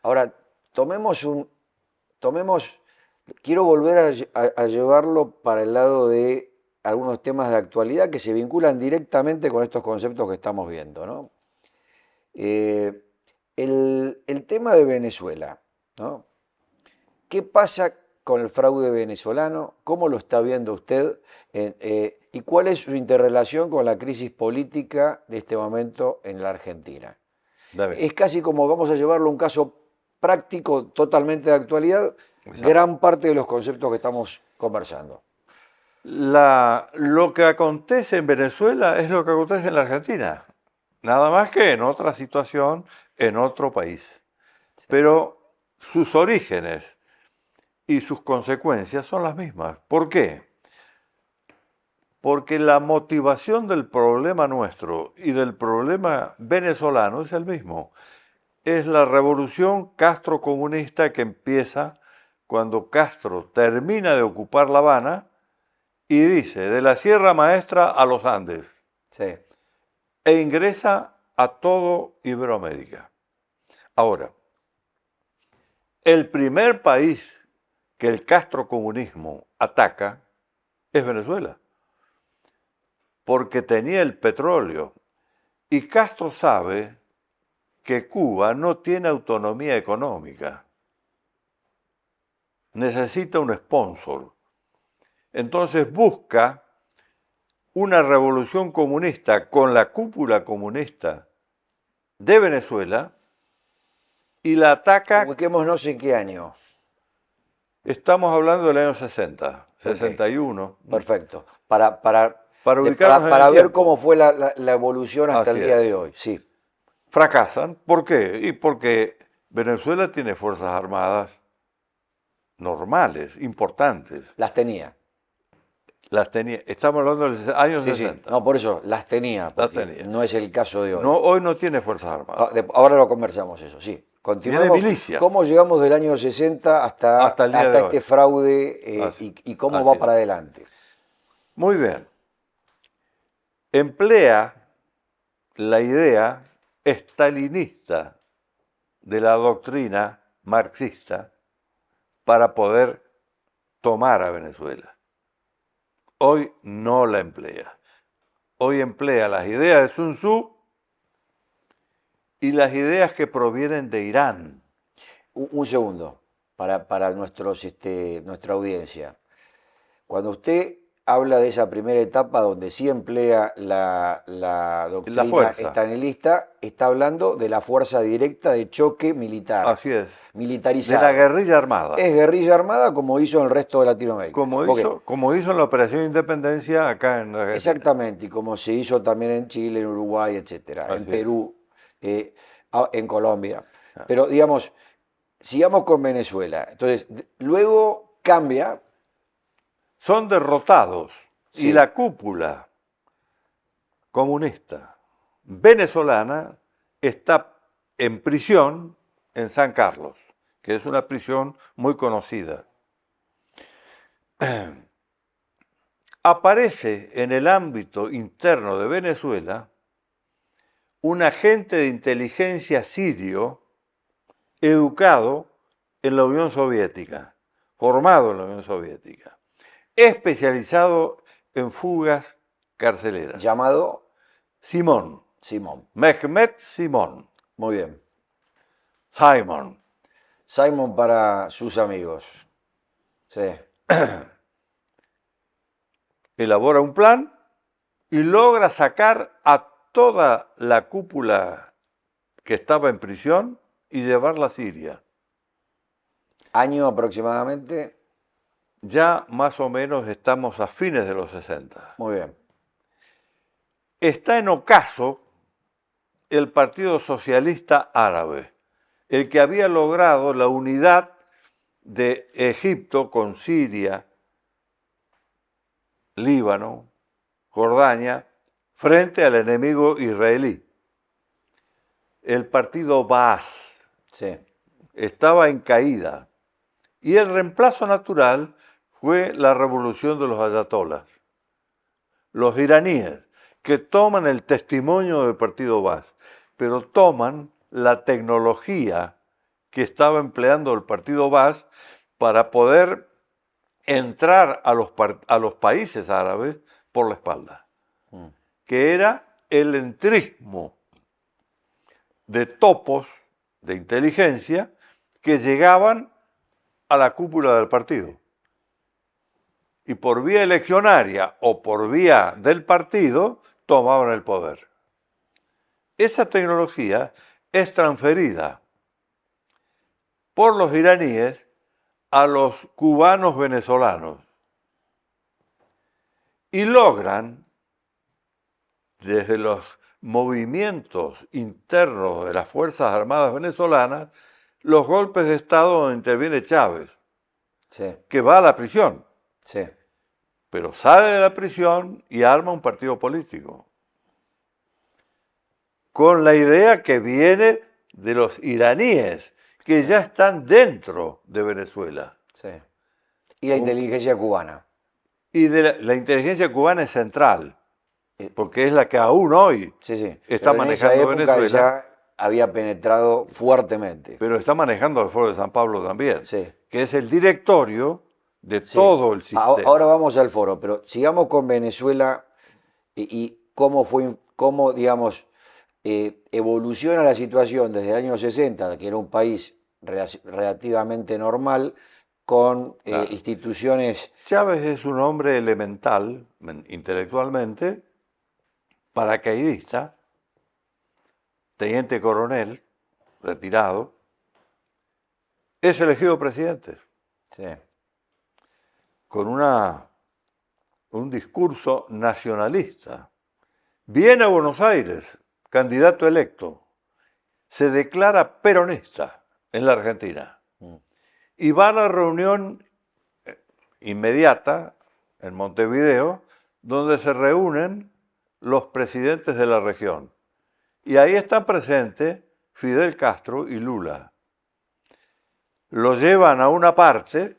Ahora, tomemos un, tomemos, quiero volver a llevarlo para el lado de algunos temas de actualidad que se vinculan directamente con estos conceptos que estamos viendo, ¿no? Eh, el tema de Venezuela, ¿no? ¿Qué pasa con el fraude venezolano? ¿Cómo lo está viendo usted? ¿Y cuál es su interrelación con la crisis política de este momento en la Argentina? David. Es casi como vamos a llevarlo a un caso práctico totalmente de actualidad, Exacto. gran parte de los conceptos que estamos conversando. Lo que acontece en Venezuela es lo que acontece en la Argentina, nada más que en otra situación, en otro país. Sí. Pero sus orígenes y sus consecuencias son las mismas. ¿Por qué? Porque la motivación del problema nuestro y del problema venezolano es el mismo. Es la revolución castrocomunista que empieza cuando Castro termina de ocupar La Habana y dice, de la Sierra Maestra a los Andes, Sí. e ingresa a todo Iberoamérica. Ahora, el primer país que el castrocomunismo ataca es Venezuela, porque tenía el petróleo. Y Castro sabe que Cuba no tiene autonomía económica, necesita un sponsor. Entonces busca una revolución comunista con la cúpula comunista de Venezuela y la ataca. Ubiquémonos en qué año. Estamos hablando del año 60, Ok, 61, perfecto. Para, para, para ubicarnos en el para ver cómo tiempo. fue la evolución hasta el Así día es. de hoy. Sí, Fracasan. ¿Por qué? Y porque Venezuela tiene fuerzas armadas normales, importantes. las tenía. Las tenía. Estamos hablando de los años Sí, sí. 60. No, por eso, las tenía, Las porque tenía. no es el caso de No, hoy. hoy no tiene fuerzas armadas. Ahora lo conversamos eso, sí. Tiene Continuemos. milicias ¿Cómo llegamos del año 60 hasta el día hasta de hoy. este fraude Así, y cómo así va es. para adelante? Muy bien. Emplea la idea estalinista de la doctrina marxista para poder tomar a Venezuela. Hoy no la emplea. Hoy emplea las ideas de Sun Tzu y las ideas que provienen de Irán. Un segundo para nuestra audiencia. Cuando usted habla de esa primera etapa donde sí emplea la La doctrina fuerza. estalinista, está hablando de la fuerza directa de choque militar, Así es. De la militarizado. guerrilla armada. Es guerrilla armada como hizo en el resto de Latinoamérica. Ok, Como hizo en la Operación Independencia acá en Argentina. exactamente, y como se hizo también en Chile, en Uruguay, etcétera, en Así es. Perú, en Colombia. Pero digamos, sigamos con Venezuela. Entonces, luego cambia, Son derrotados y sí, la cúpula comunista venezolana está en prisión en San Carlos, que es una prisión muy conocida. Aparece en el ámbito interno de Venezuela un agente de inteligencia sirio educado en la Unión Soviética, formado en la Unión Soviética, especializado en fugas carceleras. llamado Simón, Simón. Mehmet Simón, Muy bien. Simon, Simon para sus amigos. Sí, elabora un plan y logra sacar a toda la cúpula que estaba en prisión y llevarla a Siria. año aproximadamente. Ya más o menos estamos a fines de los 60. Muy bien. Está en ocaso el Partido Socialista Árabe, el que había logrado la unidad de Egipto con Siria, Líbano, Jordania, frente al enemigo israelí. El partido Baas Sí. estaba en caída y el reemplazo natural fue la revolución de los ayatolas, los iraníes, que toman el testimonio del partido Baas, pero toman la tecnología que estaba empleando el partido Baaz para poder entrar a los países árabes por la espalda, que era el entrismo de topos de inteligencia que llegaban a la cúpula del partido. Y por vía eleccionaria o por vía del partido tomaban el poder. Esa tecnología es transferida por los iraníes a los cubanos venezolanos y logran, desde los movimientos internos de las Fuerzas Armadas venezolanas, los golpes de Estado donde interviene Chávez, Sí, que va a la prisión, sí. pero sale de la prisión y arma un partido político, con la idea que viene de los iraníes, que ya están dentro de Venezuela. Sí. Y la inteligencia cubana. Y de la inteligencia cubana es central, porque es la que aún hoy Sí, sí. está Pero en esa manejando época Venezuela, ya había penetrado fuertemente. pero está manejando el Foro de San Pablo también, Sí, que es el directorio de sí. todo el sistema. Ahora vamos al foro, pero sigamos con Venezuela y cómo fue, cómo, digamos, evoluciona la situación desde el año 60, que era un país relativamente normal, con Claro. instituciones. Chávez es un hombre elemental, intelectualmente, paracaidista, teniente coronel, retirado, es elegido presidente Sí, con un discurso nacionalista. Viene a Buenos Aires, candidato electo, se declara peronista en la Argentina y va a la reunión inmediata en Montevideo, donde se reúnen los presidentes de la región. Y ahí están presentes Fidel Castro y Lula. Lo llevan a una parte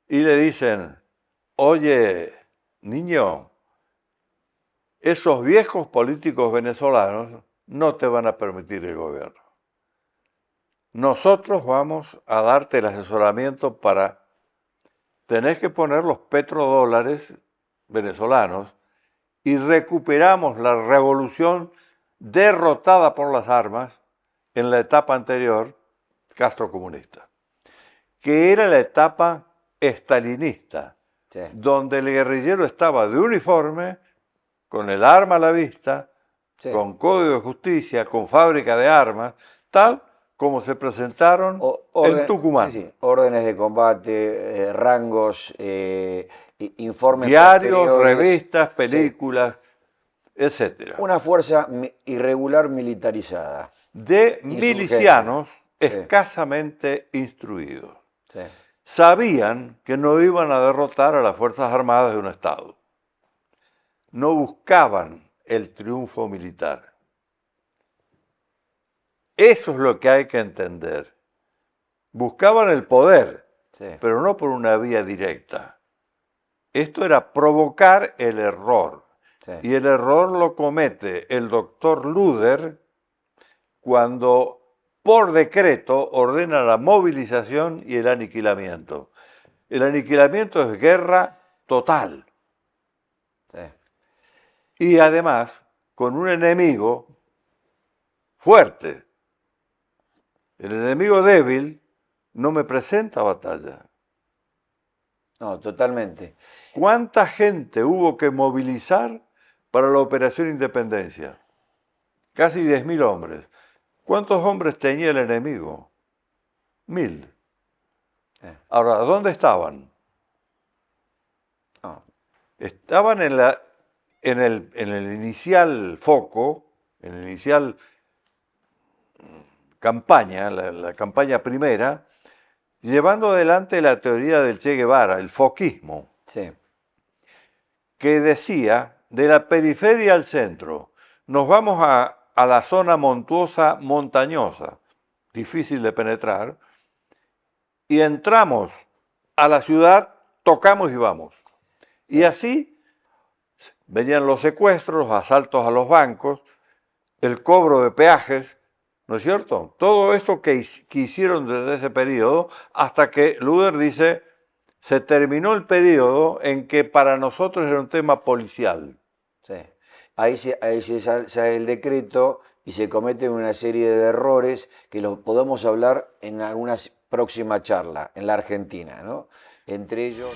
y le dicen, oye, niño, esos viejos políticos venezolanos no te van a permitir el gobierno. Nosotros vamos a darte el asesoramiento para, tenés que poner los petrodólares venezolanos y recuperamos la revolución derrotada por las armas en la etapa anterior, castrocomunista, que era la etapa estalinista, sí. donde el guerrillero estaba de uniforme, con el arma a la vista, Sí. con código de justicia, con fábrica de armas, tal como se presentaron en Tucumán. Sí, sí, órdenes de combate, rangos, informes Diarios, posteriores. revistas, Sí. películas, etc. Una fuerza irregular militarizada, De insurgente. milicianos Sí, escasamente instruidos. sí, Sabían que no iban a derrotar a las Fuerzas Armadas de un Estado. No buscaban el triunfo militar. Eso es lo que hay que entender. Buscaban el poder, sí. pero no por una vía directa. Esto era provocar el error. Sí. Y el error lo comete el doctor Luder cuando por decreto ordena la movilización y el aniquilamiento. El aniquilamiento es guerra total. Sí. Y además con un enemigo fuerte. El enemigo débil no me presenta batalla. No, totalmente. ¿Cuánta gente hubo que movilizar para la Operación Independencia? Casi 10.000 hombres. ¿Cuántos hombres tenía el enemigo? 1.000. Ahora, ¿dónde estaban? No. Estaban en el inicial foco, en el inicial campaña, la campaña primera, llevando adelante la teoría del Che Guevara, el foquismo, Sí, que decía, de la periferia al centro, nos vamos a la zona montuosa, montañosa, difícil de penetrar, y entramos a la ciudad, tocamos y vamos. Y así venían los secuestros, los asaltos a los bancos, el cobro de peajes ¿no es cierto? Todo esto que hicieron desde ese periodo, hasta que Luder dice, se terminó el periodo en que para nosotros era un tema policial. Sí. Ahí se sale el decreto y se cometen una serie de errores que los podemos hablar en alguna próxima charla en la Argentina, ¿no? Entre ellos...